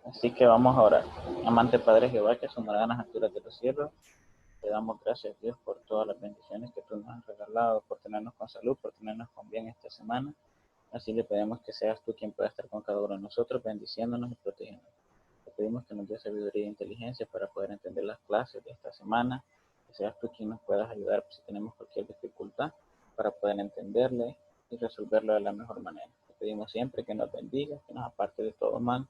Así que vamos a orar. Amante Padre Jehová, que asomará en las alturas de los cielos, te damos gracias, Dios, por todas las bendiciones que tú nos has regalado, por tenernos con salud, por tenernos con bien esta semana. Así le pedimos que seas tú quien pueda estar con cada uno de nosotros, bendiciéndonos y protegiéndonos. Te pedimos que nos dé sabiduría e inteligencia para poder entender las clases de esta semana, que seas tú quien nos puedas ayudar si tenemos cualquier dificultad para poder entenderle y resolverlo de la mejor manera. Te pedimos siempre que nos bendiga, que nos aparte de todo mal.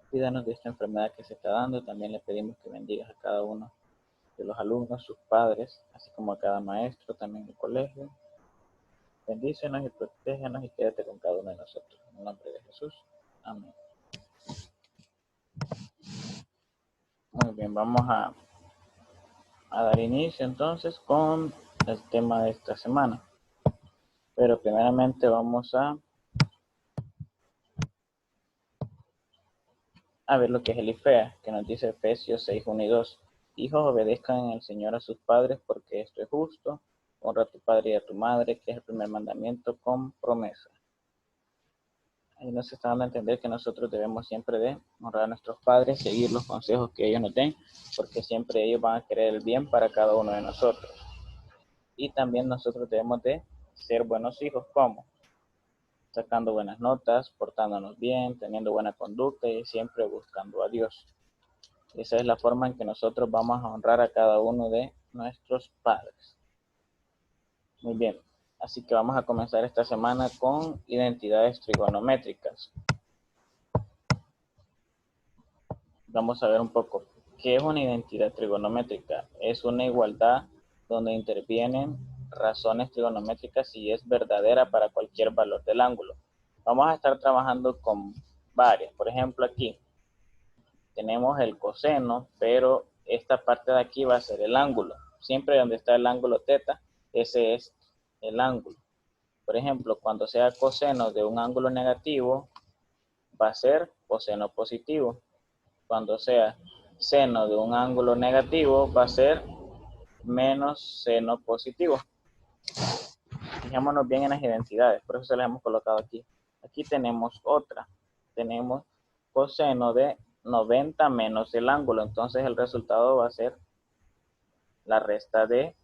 Cuídanos de esta enfermedad que se está dando. También le pedimos que bendigas a cada uno de los alumnos, sus padres, así como a cada maestro, también en el colegio. Bendícenos y protégenos y quédate con cada uno de nosotros. En el nombre de Jesús. Amén. Muy bien, vamos a dar inicio entonces con el tema de esta semana. Pero primeramente vamos a ver lo que es el IFEA, que nos dice Efesios 6, 1 y 2. Hijos, obedezcan en el Señor a sus padres, porque esto es justo. Honra a tu padre y a tu madre, que es el primer mandamiento con promesa. Ahí nos está dando a entender que nosotros debemos siempre de honrar a nuestros padres, seguir los consejos que ellos nos den, porque siempre ellos van a querer el bien para cada uno de nosotros. Y también nosotros debemos de ser buenos hijos, ¿cómo? Sacando buenas notas, portándonos bien, teniendo buena conducta y siempre buscando a Dios. Esa es la forma en que nosotros vamos a honrar a cada uno de nuestros padres. Muy bien, así que vamos a comenzar esta semana con identidades trigonométricas. Vamos a ver un poco qué es una identidad trigonométrica. Es una igualdad donde intervienen razones trigonométricas y es verdadera para cualquier valor del ángulo. Vamos a estar trabajando con varias. Por ejemplo, aquí tenemos el coseno, pero esta parte de aquí va a ser el ángulo. Siempre donde está el ángulo teta, ese es el ángulo. Por ejemplo, cuando sea coseno de un ángulo negativo, va a ser coseno positivo. Cuando sea seno de un ángulo negativo, va a ser menos seno positivo. Fijémonos bien en las identidades, por eso se las hemos colocado aquí. Aquí tenemos otra. Tenemos coseno de 90 menos el ángulo, entonces el resultado va a ser la resta de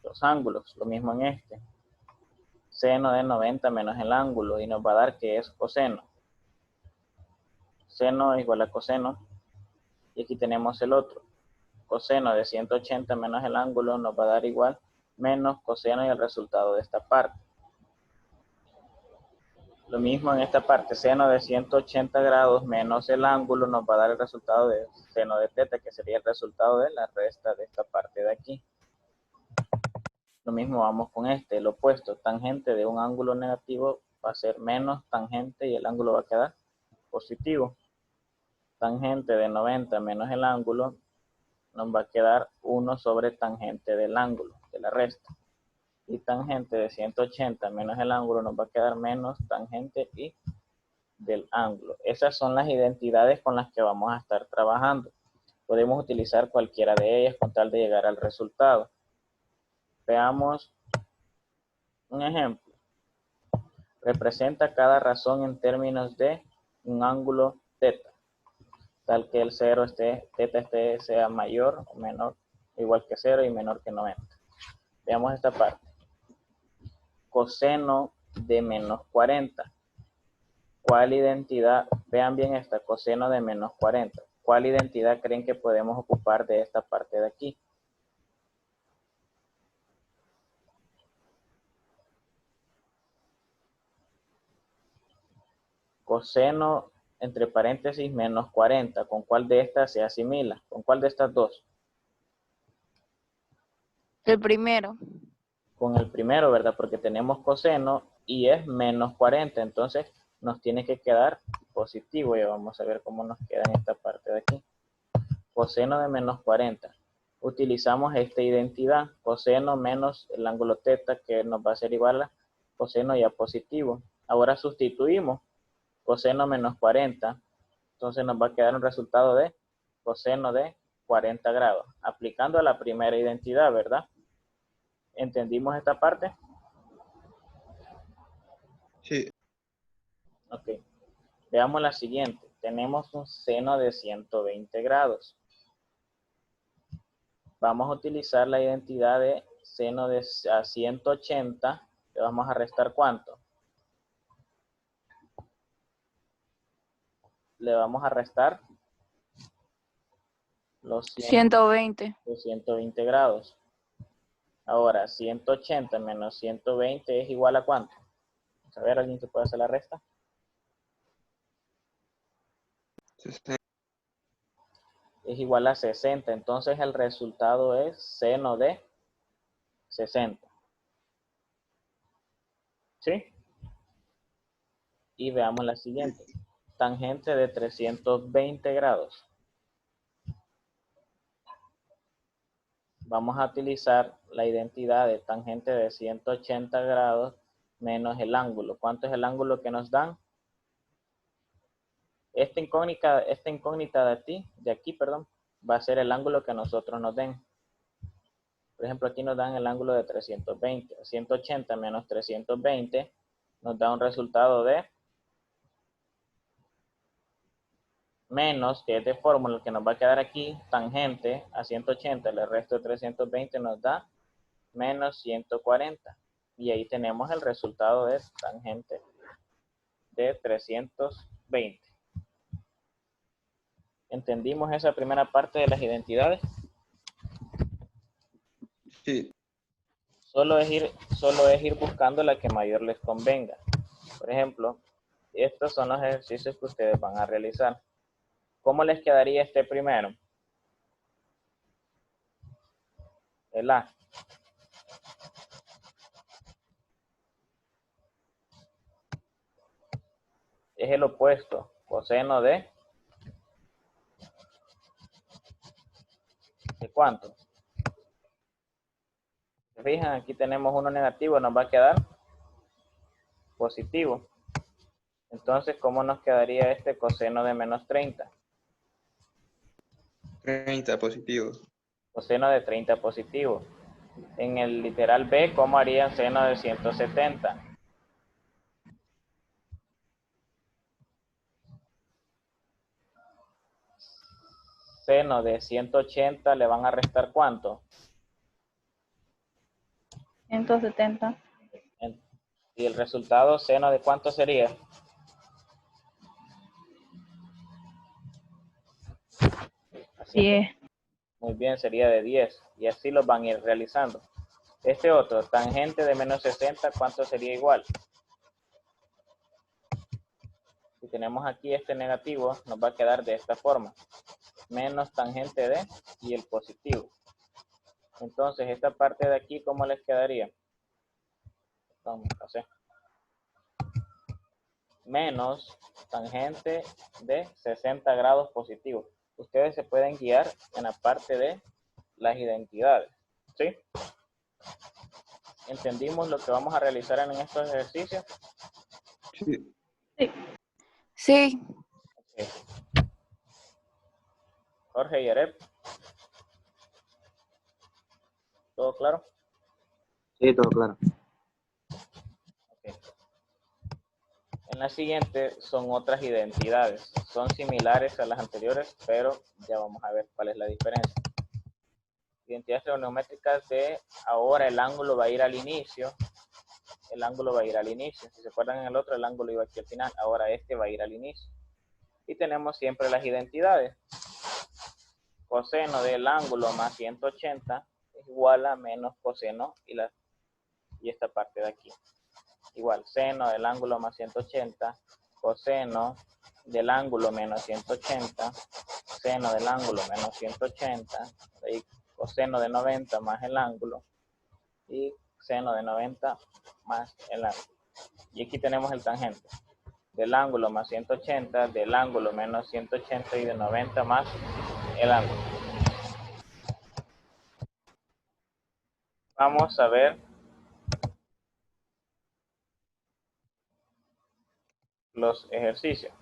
los ángulos. Lo mismo en este. Seno de 90 menos el ángulo y nos va a dar que es coseno. Seno igual a coseno. Y aquí tenemos el otro. Coseno de 180 menos el ángulo nos va a dar igual menos coseno y el resultado de esta parte. Lo mismo en esta parte, seno de 180 grados menos el ángulo nos va a dar el resultado de seno de teta, que sería el resultado de la resta de esta parte de aquí. Lo mismo vamos con este, el opuesto, tangente de un ángulo negativo va a ser menos tangente y el ángulo va a quedar positivo. Tangente de 90 menos el ángulo nos va a quedar 1 sobre tangente del ángulo, de la resta. Y tangente de 180 menos el ángulo nos va a quedar menos tangente y del ángulo. Esas son las identidades con las que vamos a estar trabajando. Podemos utilizar cualquiera de ellas con tal de llegar al resultado. Veamos un ejemplo. Representa cada razón en términos de un ángulo teta, tal que el 0 teta sea mayor o menor, igual que 0 y menor que 90. Veamos esta parte. Coseno de menos 40. ¿Cuál identidad? Vean bien esta, coseno de menos 40. ¿Cuál identidad creen que podemos ocupar de esta parte de aquí? Coseno, entre paréntesis, menos 40. ¿Con cuál de estas se asimila? ¿Con cuál de estas dos? El primero. Con el primero, ¿verdad? Porque tenemos coseno y es menos 40. Entonces nos tiene que quedar positivo. Ya vamos a ver cómo nos queda en esta parte de aquí. Coseno de menos 40. Utilizamos esta identidad, coseno menos el ángulo teta, que nos va a ser igual a coseno ya positivo. Ahora sustituimos coseno menos 40, entonces nos va a quedar un resultado de coseno de 40 grados, aplicando a la primera identidad, ¿verdad? ¿Entendimos esta parte? Sí. Ok. Veamos la siguiente. tenemos un seno de 120 grados. Vamos a utilizar la identidad de seno de a 180. Le vamos a restar ¿cuánto? Le vamos a restar los 120. 120 grados. Ahora, 180 menos 120 es igual a ¿cuánto? A ver, ¿alguien que pueda hacer la resta? 60. Es igual a 60. Entonces el resultado es seno de 60. ¿Sí? Y veamos la siguiente. Tangente de 320 grados. Vamos a utilizar la identidad de tangente de 180 grados menos el ángulo. ¿Cuánto es el ángulo que nos dan? Esta incógnita de aquí, va a ser el ángulo que nosotros nos den. Por ejemplo, aquí nos dan el ángulo de 320. 180 menos 320 nos da un resultado de menos, que es de fórmula, que nos va a quedar aquí, tangente a 180, el resto de 320 nos da menos 140. Y ahí tenemos el resultado de tangente de 320. ¿Entendimos esa primera parte de las identidades? Sí. Solo es ir buscando la que mayor les convenga. Por ejemplo, estos son los ejercicios que ustedes van a realizar. ¿Cómo les quedaría este primero? El A. Es el opuesto. Coseno de ¿cuánto? ¿Se fijan? Aquí tenemos uno negativo, nos va a quedar positivo. Entonces, ¿cómo nos quedaría este coseno de menos 30? 30 positivo. Coseno de 30 positivo. En el literal B, ¿cómo harían seno de 170? Seno de 180 le van a restar ¿cuánto? 170. Y el resultado, seno de ¿cuánto sería? Así 10. Muy bien, sería de 10. Y así los van a ir realizando. Este otro, tangente de menos 60, ¿cuánto sería igual? Si tenemos aquí este negativo, nos va a quedar de esta forma. Menos tangente de y el positivo. Entonces, esta parte de aquí, ¿cómo les quedaría? Vamos a hacer. Menos tangente de 60 grados positivo. Ustedes se pueden guiar en la parte de las identidades. ¿Sí? ¿Entendimos lo que vamos a realizar en estos ejercicios? Sí. Sí. Okay. Jorge y Arep. ¿Todo claro? Sí, todo claro. Okay. En la siguiente son otras identidades. Son similares a las anteriores, pero ya vamos a ver cuál es la diferencia. Identidades trigonométricas de ahora el ángulo va a ir al inicio. El ángulo va a ir al inicio. Si se acuerdan en el otro, el ángulo iba aquí al final. Ahora este va a ir al inicio. Y tenemos siempre las identidades. Coseno del ángulo más 180 es igual a menos coseno y esta parte de aquí. Igual, seno del ángulo más 180, coseno del ángulo menos 180, seno del ángulo menos 180, y coseno de 90 más el ángulo, y seno de 90 más el ángulo. Y aquí tenemos el tangente del ángulo más 180, del ángulo menos 180 y de 90 más el ángulo. Vamos a ver los ejercicios.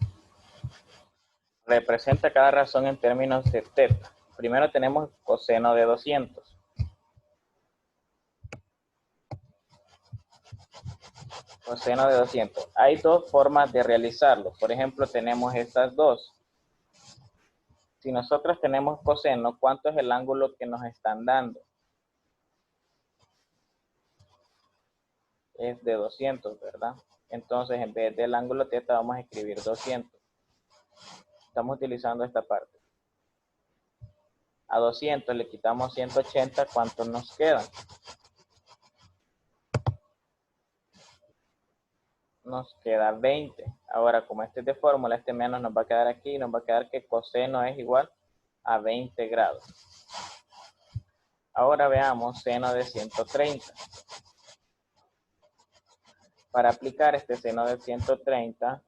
Representa cada razón en términos de teta. Primero tenemos coseno de 200. Coseno de 200. Hay dos formas de realizarlo. Por ejemplo, tenemos estas dos. Si nosotros tenemos coseno, ¿cuánto es el ángulo que nos están dando? Es de 200, ¿verdad? Entonces, en vez del ángulo teta, vamos a escribir 200. Estamos utilizando esta parte. A 200 le quitamos 180, ¿cuánto nos queda? Nos queda 20. Ahora, como este es de fórmula, este menos nos va a quedar aquí, nos va a quedar que coseno es igual a 20 grados. Ahora veamos seno de 130. Para aplicar este seno de 130,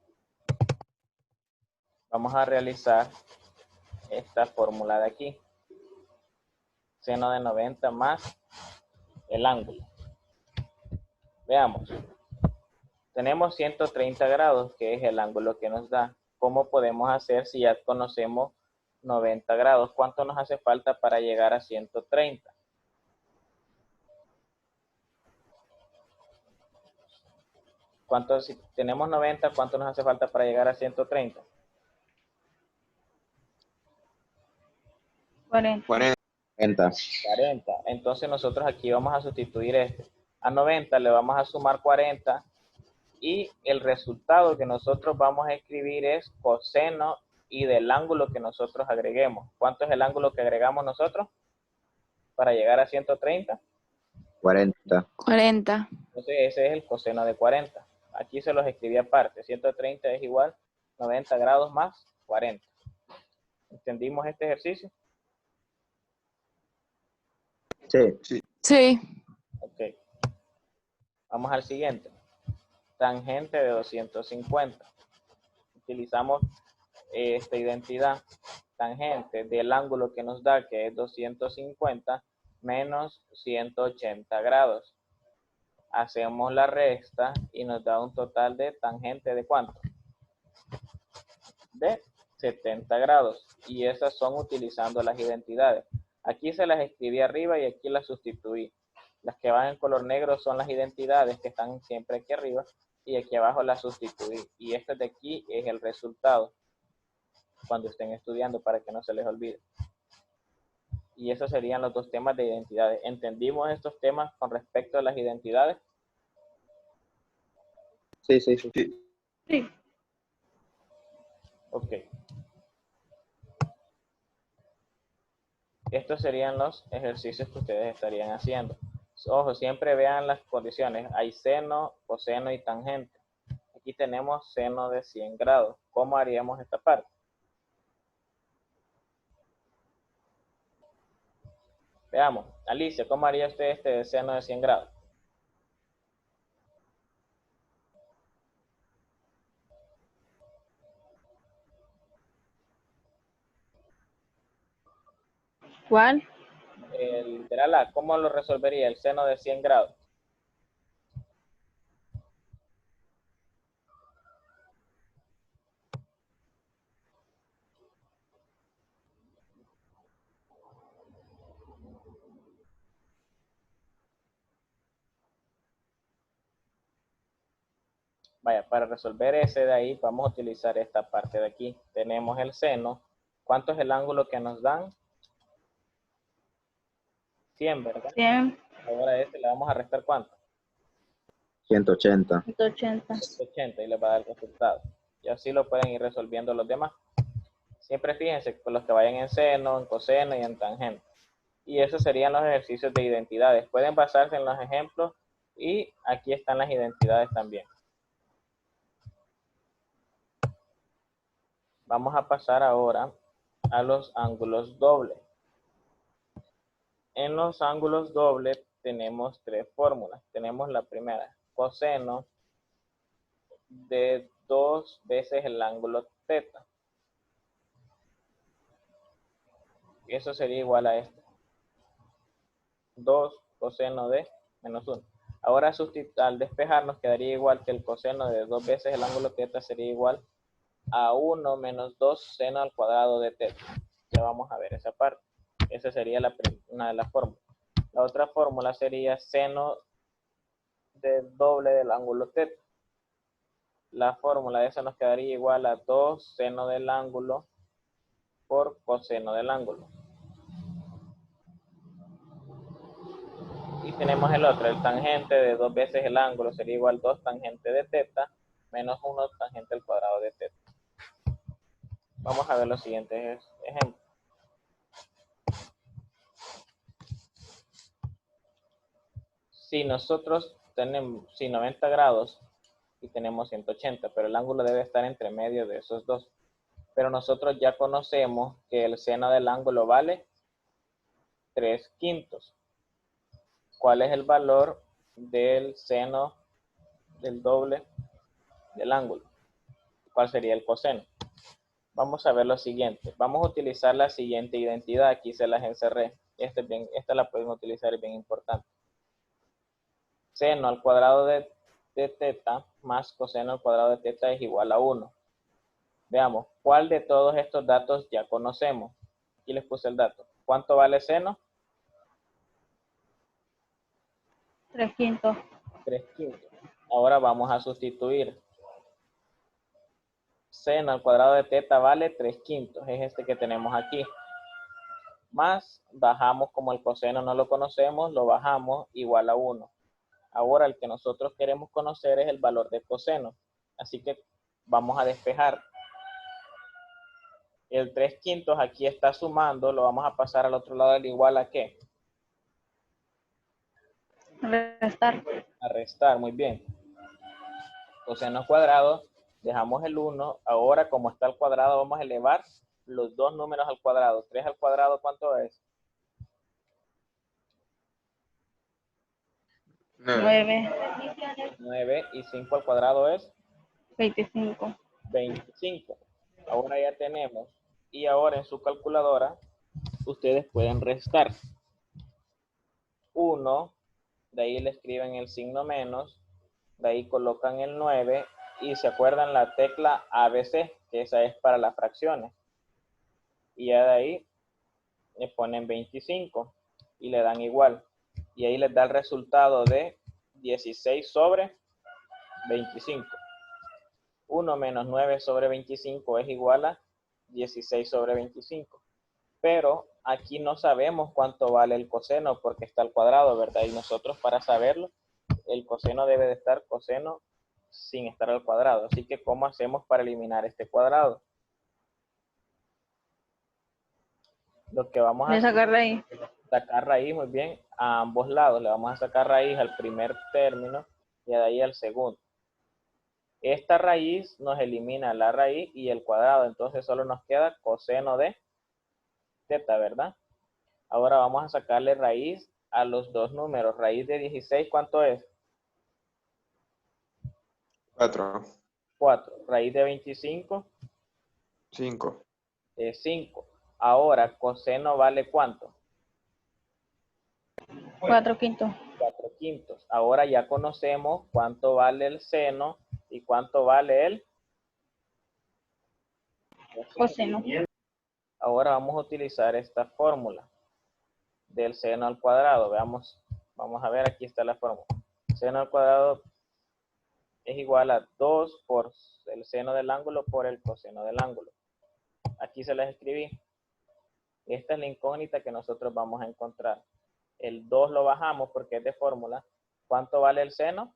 vamos a realizar esta fórmula de aquí. Seno de 90 más el ángulo. Veamos. Tenemos 130 grados, que es el ángulo que nos da. ¿Cómo podemos hacer si ya conocemos 90 grados? ¿Cuánto nos hace falta para llegar a 130? Si tenemos 90, ¿cuánto nos hace falta para llegar a 130? 40. 40. 40. Entonces nosotros aquí vamos a sustituir este. A 90 le vamos a sumar 40 y el resultado que nosotros vamos a escribir es coseno y del ángulo que nosotros agreguemos. ¿Cuánto es el ángulo que agregamos nosotros para llegar a 130? 40. 40. Entonces ese es el coseno de 40. Aquí se los escribí aparte. 130 es igual 90 grados más 40. ¿Entendimos este ejercicio? Sí. Sí. Ok. Vamos al siguiente. Tangente de 250. Utilizamos esta identidad. Tangente del ángulo que nos da, que es 250 menos 180 grados. Hacemos la resta y nos da un total de tangente de ¿cuánto? De 70 grados. Y esas son utilizando las identidades. Aquí se las escribí arriba y aquí las sustituí. Las que van en color negro son las identidades que están siempre aquí arriba y aquí abajo las sustituí. Y este de aquí es el resultado cuando estén estudiando para que no se les olvide. Y esos serían los dos temas de identidades. ¿Entendimos estos temas con respecto a las identidades? Sí. Sí. Ok. Estos serían los ejercicios que ustedes estarían haciendo. Ojo, siempre vean las condiciones. Hay seno, coseno y tangente. Aquí tenemos seno de 100 grados. ¿Cómo haríamos esta parte? Veamos. Alicia, ¿cómo haría usted este de seno de 100 grados? ¿Cuál? El literal A, ¿cómo lo resolvería el seno de 100 grados? Vaya, para resolver ese de ahí, vamos a utilizar esta parte de aquí. Tenemos el seno. ¿Cuánto es el ángulo que nos dan? 100, ¿verdad? 100. Ahora a este le vamos a restar ¿cuánto? 180. 180. 180 y les va a dar el resultado. Y así lo pueden ir resolviendo los demás. Siempre fíjense con los que vayan en seno, en coseno y en tangente. Y esos serían los ejercicios de identidades. Pueden basarse en los ejemplos y aquí están las identidades también. Vamos a pasar ahora a los ángulos dobles. En los ángulos dobles tenemos tres fórmulas. Tenemos la primera, coseno de 2 veces el ángulo teta. Eso sería igual a esto. 2 coseno de menos 1. Ahora al despejarnos quedaría igual que el coseno de 2 veces el ángulo teta sería igual a 1 menos 2 seno al cuadrado de teta. Ya vamos a ver esa parte. Esa sería una de las fórmulas. La otra fórmula sería seno de doble del ángulo teta. la fórmula de esa nos quedaría igual a 2 seno del ángulo por coseno del ángulo. Y tenemos el otro, el tangente de 2 veces el ángulo sería igual 2 tangente de teta menos 1 tangente al cuadrado de teta. Vamos a ver los siguientes ejemplos. Si nosotros tenemos 90 grados y tenemos 180, pero el ángulo debe estar entre medio de esos dos. Pero nosotros ya conocemos que el seno del ángulo vale 3/5. ¿Cuál es el valor del seno del doble del ángulo? ¿Cuál sería el coseno? Vamos a ver lo siguiente. Vamos a utilizar la siguiente identidad. Aquí se las encerré. Esta la pueden utilizar, es bien importante. Seno al cuadrado de teta más coseno al cuadrado de teta es igual a 1. Veamos, ¿cuál de todos estos datos ya conocemos? Aquí les puse el dato. ¿Cuánto vale seno? 3/5. 3/5. Ahora vamos a sustituir. Seno al cuadrado de teta vale 3/5. Es este que tenemos aquí. Más, bajamos como el coseno no lo conocemos, lo bajamos igual a 1. Ahora el que nosotros queremos conocer es el valor de coseno. Así que vamos a despejar. El 3/5 aquí está sumando, lo vamos a pasar al otro lado del igual a ¿qué? Restar. A restar, muy bien. Coseno cuadrado, dejamos el 1. Ahora como está al cuadrado vamos a elevar los dos números al cuadrado. 3 al cuadrado, ¿cuánto es? 9. 9 y 5 al cuadrado es 25. 25. Ahora ya tenemos. Y ahora en su calculadora ustedes pueden restar. 1, de ahí le escriben el signo menos, de ahí colocan el 9 y se acuerdan la tecla ABC, que esa es para las fracciones. Y ya de ahí le ponen 25 y le dan igual. Y ahí les da el resultado de 16 sobre 25. 1 menos 9 sobre 25 es igual a 16 sobre 25. Pero aquí no sabemos cuánto vale el coseno porque está al cuadrado, ¿verdad? Y nosotros para saberlo, el coseno debe de estar coseno sin estar al cuadrado. Así que, ¿cómo hacemos para eliminar este cuadrado? Lo que vamos a sacar raíz. sacar raíz, muy bien, a ambos lados. Le vamos a sacar raíz al primer término y de ahí al segundo. Esta raíz nos elimina la raíz y el cuadrado, entonces solo nos queda coseno de teta, ¿verdad? Ahora vamos a sacarle raíz a los dos números. Raíz de 16, ¿cuánto es? 4. 4. Raíz de 25 5. es 5. Ahora, coseno vale ¿cuánto? 4/5. 4/5. Ahora ya conocemos cuánto vale el seno y cuánto vale el Coseno. Ahora vamos a utilizar esta fórmula del seno al cuadrado. Veamos, vamos a ver, aquí está la fórmula. Seno al cuadrado es igual a 2 por el seno del ángulo por el coseno del ángulo. Aquí se las escribí. Esta es la incógnita que nosotros vamos a encontrar. El 2 lo bajamos porque es de fórmula. ¿Cuánto vale el seno?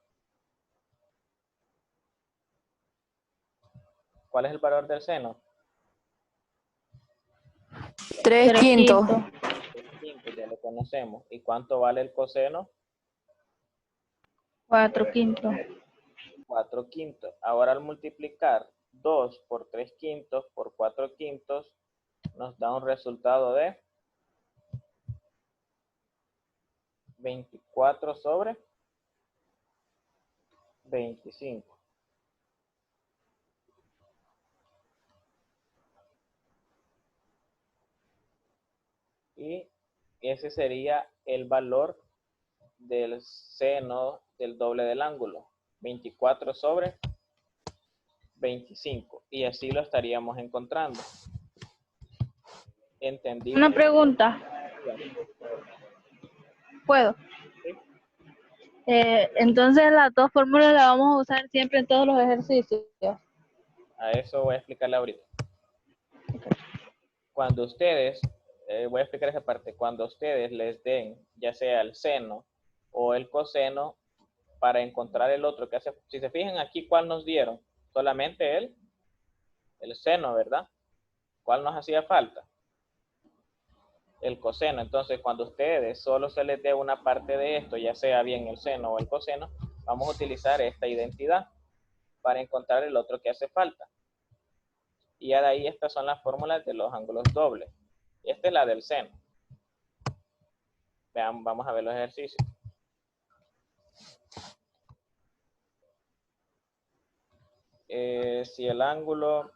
¿Cuál es el valor del seno? 3/5. 5, ya lo conocemos. ¿Y cuánto vale el coseno? 4/5. 4/5. Ahora al multiplicar 2 por 3/5 por 4/5 nos da un resultado de 24 sobre 25. Y ese sería el valor del seno del doble del ángulo. 24 sobre 25. Y así lo estaríamos encontrando. ¿Entendido? Una pregunta. ¿Puedo? ¿Sí? Entonces las dos fórmulas las vamos a usar siempre en todos los ejercicios. A eso voy a explicarle ahorita. Cuando ustedes, voy a explicar esa parte, cuando ustedes les den ya sea el seno o el coseno para encontrar el otro que hace, si se fijan aquí, ¿cuál nos dieron? Solamente el seno, ¿verdad? ¿Cuál nos hacía falta? El coseno. Entonces, cuando ustedes solo se les dé una parte de esto, ya sea bien el seno o el coseno, vamos a utilizar esta identidad para encontrar el otro que hace falta. Y ya de ahí estas son las fórmulas de los ángulos dobles. Esta es la del seno. Vean, vamos a ver los ejercicios. Si el ángulo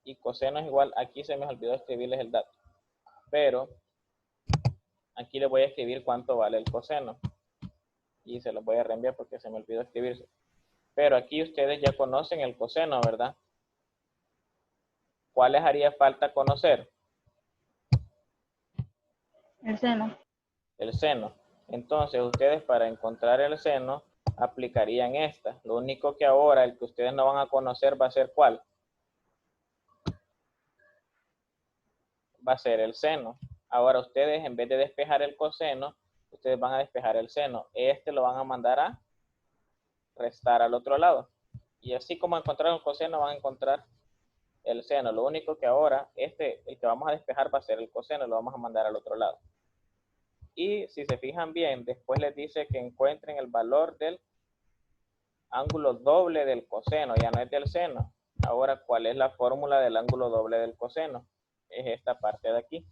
y coseno es igual, aquí se me olvidó escribirles el dato. Pero aquí les voy a escribir cuánto vale el coseno. Y se los voy a reenviar porque se me olvidó escribirse. Pero aquí ustedes ya conocen el coseno, ¿verdad? ¿Cuál les haría falta conocer? El seno. El seno. Entonces, ustedes para encontrar el seno aplicarían esta. Lo único que ahora el que ustedes no van a conocer va a ser ¿cuál? Va a ser el seno. Ahora ustedes, en vez de despejar el coseno, ustedes van a despejar el seno. Este lo van a mandar a restar al otro lado. Y así como encontraron el coseno, van a encontrar el seno. Lo único que ahora, el que vamos a despejar va a ser el coseno, lo vamos a mandar al otro lado. Y si se fijan bien, después les dice que encuentren el valor del ángulo doble del coseno, ya no es del seno. Ahora, ¿cuál es la fórmula del ángulo doble del coseno? Es esta parte de aquí.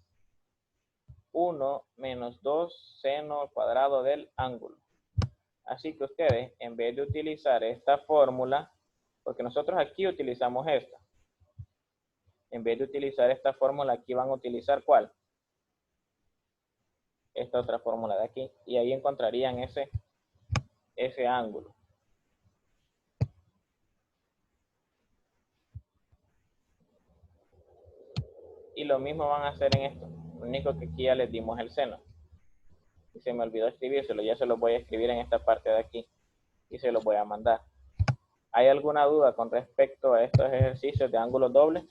1 menos 2 seno al cuadrado del ángulo. Así que ustedes, en vez de utilizar esta fórmula, porque nosotros aquí utilizamos esta, en vez de utilizar esta fórmula, aquí van a utilizar ¿cuál? Esta otra fórmula de aquí. Y ahí encontrarían ese ángulo. Y lo mismo van a hacer en esto. Lo único que aquí ya les dimos el seno. Y se me olvidó escribírselo. Ya se lo voy a escribir en esta parte de aquí. Y se los voy a mandar. ¿Hay alguna duda con respecto a estos ejercicios de ángulos dobles?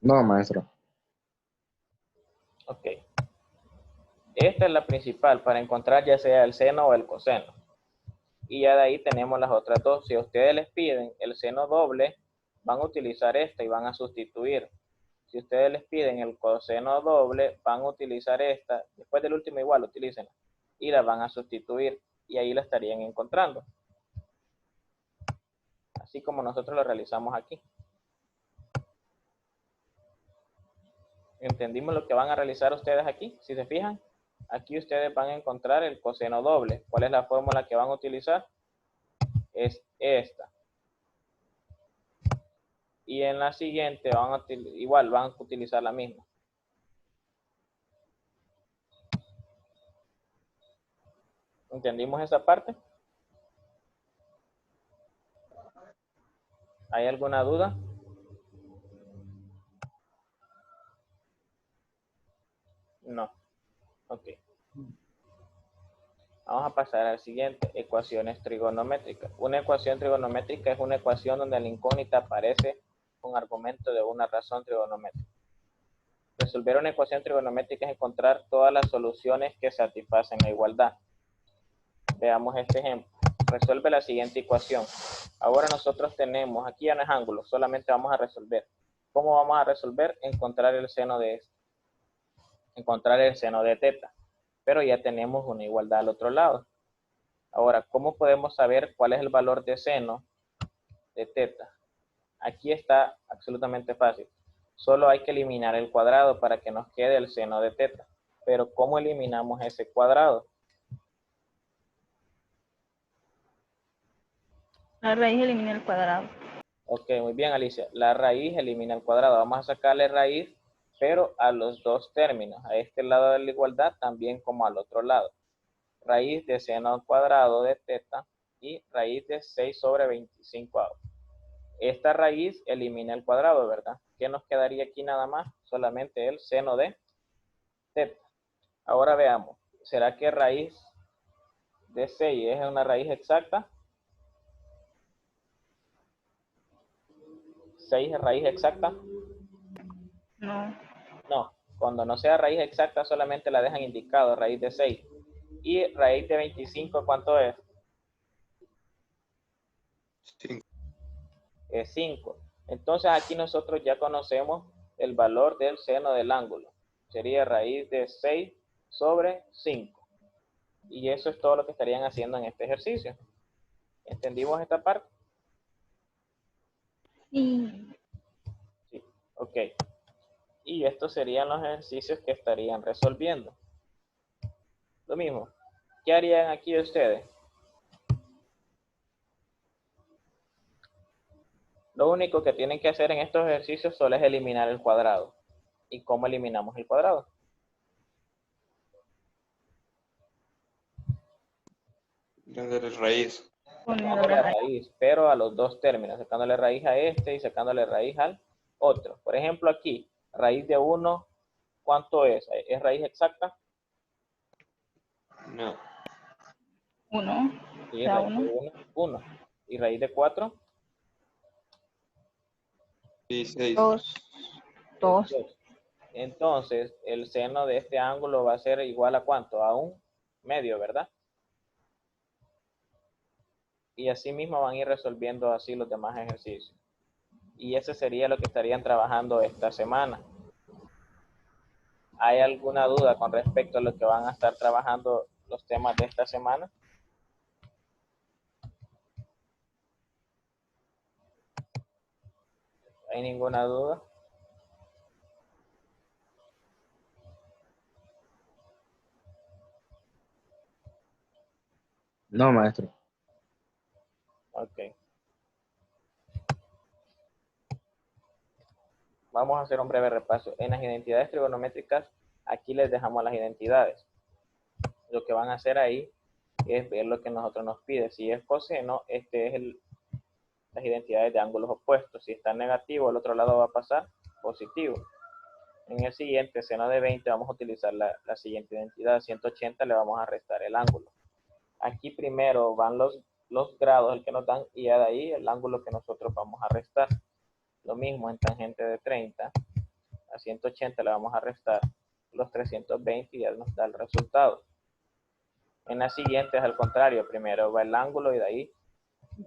No, maestro. Ok. Esta es la principal para encontrar ya sea el seno o el coseno. Y ya de ahí tenemos las otras dos. Si a ustedes les piden el seno doble, van a utilizar esta y van a sustituir. Si ustedes les piden el coseno doble, van a utilizar esta. Después del último igual, utilícenla. Y la van a sustituir. Y ahí la estarían encontrando. Así como nosotros lo realizamos aquí. ¿Entendimos lo que van a realizar ustedes aquí? Si se fijan, aquí ustedes van a encontrar el coseno doble. ¿Cuál es la fórmula que van a utilizar? Es esta. Y en la siguiente igual van a utilizar la misma. ¿Entendimos esa parte? ¿Hay alguna duda? No. Ok. Vamos a pasar al siguiente, ecuaciones trigonométricas. Una ecuación trigonométrica es una ecuación donde la incógnita aparece con argumento de una razón trigonométrica. Resolver una ecuación trigonométrica es encontrar todas las soluciones que satisfacen la igualdad. Veamos este ejemplo. Resuelve la siguiente ecuación. Ahora nosotros tenemos, aquí ya no es ángulo, solamente vamos a resolver. ¿Cómo vamos a resolver? Encontrar el seno de teta. Pero ya tenemos una igualdad al otro lado. Ahora, ¿cómo podemos saber cuál es el valor de seno de teta? Aquí está absolutamente fácil. Solo hay que eliminar el cuadrado para que nos quede el seno de teta. Pero ¿cómo eliminamos ese cuadrado? La raíz elimina el cuadrado. Ok, muy bien, Alicia. La raíz elimina el cuadrado. Vamos a sacarle raíz, pero a los dos términos. A este lado de la igualdad, también como al otro lado. Raíz de seno al cuadrado de teta y raíz de 6 sobre 25 esta raíz elimina el cuadrado, ¿verdad? ¿qué nos quedaría aquí nada más? Solamente el seno de teta. Ahora veamos, ¿será que raíz de 6 es una raíz exacta? 6 es raíz exacta. No. No, cuando no sea raíz exacta solamente la dejan indicado, raíz de 6. Y raíz de 25, ¿cuánto es? 5. Es 5. Entonces aquí nosotros ya conocemos el valor del seno del ángulo. Sería raíz de 6 sobre 5. Y eso es todo lo que estarían haciendo en este ejercicio. ¿Entendimos esta parte? Sí. Sí. Ok. Y estos serían los ejercicios que estarían resolviendo. Lo mismo. ¿Qué harían aquí ustedes? Lo único que tienen que hacer en estos ejercicios solo es eliminar el cuadrado. ¿Y cómo eliminamos el cuadrado? Dándole raíz. Sacándole raíz, pero a los dos términos, sacándole raíz a este y sacándole raíz al otro. Por ejemplo, aquí, raíz de 1, ¿cuánto es? ¿Es raíz exacta? No. 1. Sí, Da raíz de 1. 1, 1. ¿Y raíz de 4? Sí, 6. 2. 2. 2. Entonces, el seno de este ángulo va a ser igual a ¿cuánto? A 1/2, ¿verdad? Y así mismo van a ir resolviendo así los demás ejercicios. Y ese sería lo que estarían trabajando esta semana. ¿Hay alguna duda con respecto a lo que van a estar trabajando los temas de esta semana? ¿Hay ninguna duda? No, maestro. Ok. Vamos a hacer un breve repaso. En las identidades trigonométricas, aquí les dejamos las identidades. Lo que van a hacer ahí es ver lo que nosotros nos pide. Si es coseno, este es las identidades de ángulos opuestos. Si está negativo, el otro lado va a pasar positivo. En el siguiente, seno de 20, vamos a utilizar la siguiente identidad. 180 le vamos a restar el ángulo. Aquí primero van los grados, el que nos dan, y ya de ahí el ángulo que nosotros vamos a restar. Lo mismo en tangente de 30, a 180 le vamos a restar los 320 y ya nos da el resultado. En la siguiente es al contrario, primero va el ángulo y de ahí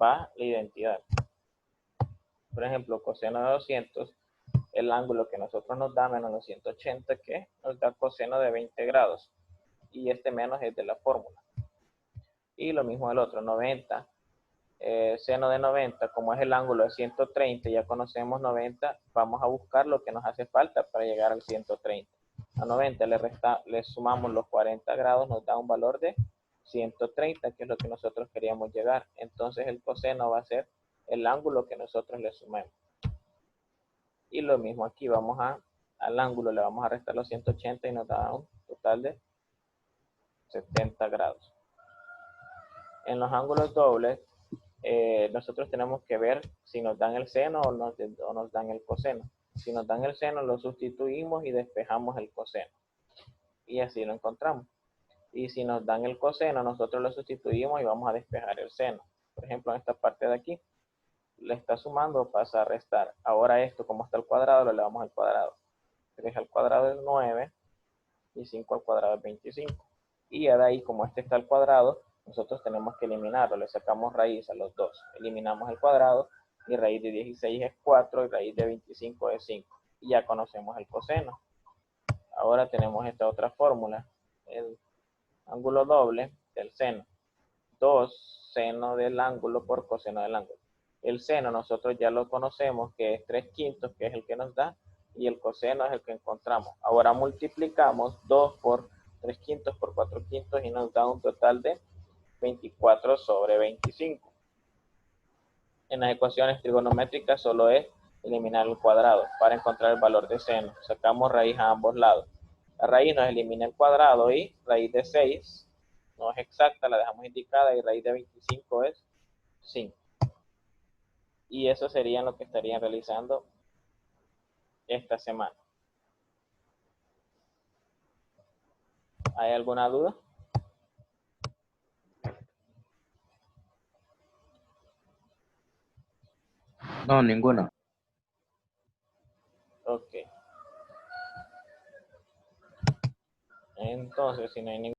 va la identidad. Por ejemplo, coseno de 200, el ángulo que nosotros nos da menos los 180, que nos da coseno de 20 grados. Y este menos es de la fórmula. Y lo mismo el otro, 90. Seno de 90, como es el ángulo de 130, ya conocemos 90, vamos a buscar lo que nos hace falta para llegar al 130. A 90 le sumamos los 40 grados, nos da un valor de 130, que es lo que nosotros queríamos llegar. Entonces el coseno va a ser el ángulo que nosotros le sumemos. Y lo mismo aquí, al ángulo le vamos a restar los 180 y nos da un total de 70 grados. En los ángulos dobles, nosotros tenemos que ver si nos dan el seno o nos dan el coseno. Si nos dan el seno, lo sustituimos y despejamos el coseno. Y así lo encontramos. Y si nos dan el coseno, nosotros lo sustituimos y vamos a despejar el seno. Por ejemplo, en esta parte de aquí, le está sumando, pasa a restar. Ahora esto, como está al cuadrado, lo elevamos al cuadrado. 3 al cuadrado es 9 y 5 al cuadrado es 25. Y ya de ahí, como este está al cuadrado, nosotros tenemos que eliminarlo. Le sacamos raíz a los dos. Eliminamos el cuadrado y raíz de 16 es 4 y raíz de 25 es 5. Y ya conocemos el coseno. Ahora tenemos esta otra fórmula. El ángulo doble del seno. 2 seno del ángulo por coseno del ángulo. El seno nosotros ya lo conocemos, que es 3/5, que es el que nos da, y el coseno es el que encontramos. Ahora multiplicamos 2 por 3/5 por 4/5 y nos da un total de 24 sobre 25. En las ecuaciones trigonométricas solo es eliminar el cuadrado para encontrar el valor de seno. Sacamos raíz a ambos lados. La raíz nos elimina el cuadrado y raíz de 6 no es exacta, la dejamos indicada, y raíz de 25 es 5. Y eso sería lo que estarían realizando esta semana. ¿Hay alguna duda? No, ninguna. Ok. Entonces, si no hay ninguna